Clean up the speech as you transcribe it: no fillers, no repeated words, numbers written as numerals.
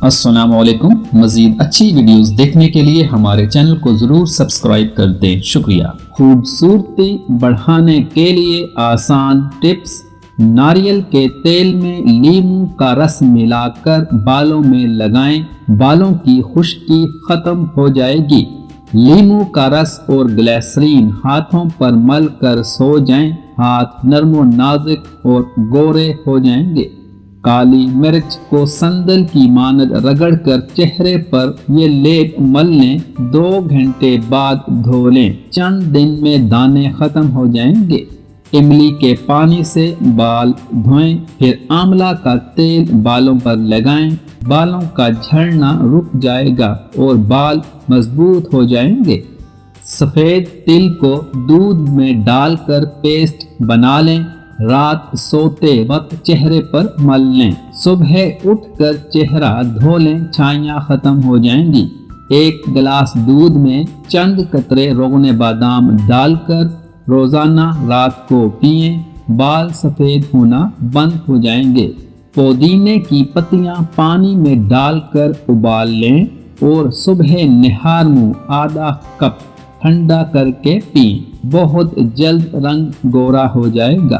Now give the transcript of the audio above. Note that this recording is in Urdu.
السلام علیکم۔ مزید اچھی ویڈیوز دیکھنے کے لیے ہمارے چینل کو ضرور سبسکرائب کر دیں، شکریہ۔ خوبصورتی بڑھانے کے لیے آسان ٹپس۔ ناریل کے تیل میں لیموں کا رس ملا کر بالوں میں لگائیں، بالوں کی خشکی ختم ہو جائے گی۔ لیموں کا رس اور گلیسرین ہاتھوں پر مل کر سو جائیں، ہاتھ نرم و نازک اور گورے ہو جائیں گے۔ کالی مرچ کو سندل کی مانند رگڑ کر چہرے پر یہ لیپ مل لیں، 2 گھنٹے بعد دھو لیں، چند دن میں دانے ختم ہو جائیں گے۔ املی کے پانی سے بال دھوئیں، پھر آملہ کا تیل بالوں پر لگائیں، بالوں کا جھڑنا رک جائے گا اور بال مضبوط ہو جائیں گے۔ سفید تل کو دودھ میں ڈال کر پیسٹ بنا لیں، رات سوتے وقت چہرے پر مل لیں، صبح اٹھ کر چہرہ دھو لیں، چھائیاں ختم ہو جائیں گی۔ 1 گلاس دودھ میں چند قطرے روغن بادام ڈال کر روزانہ رات کو پئیں، بال سفید ہونا بند ہو جائیں گے۔ پودینے کی پتیاں پانی میں ڈال کر ابال لیں اور صبح نہار منہ آدھا کپ ٹھنڈا کر کے پئیں، بہت جلد رنگ گورا ہو جائے گا۔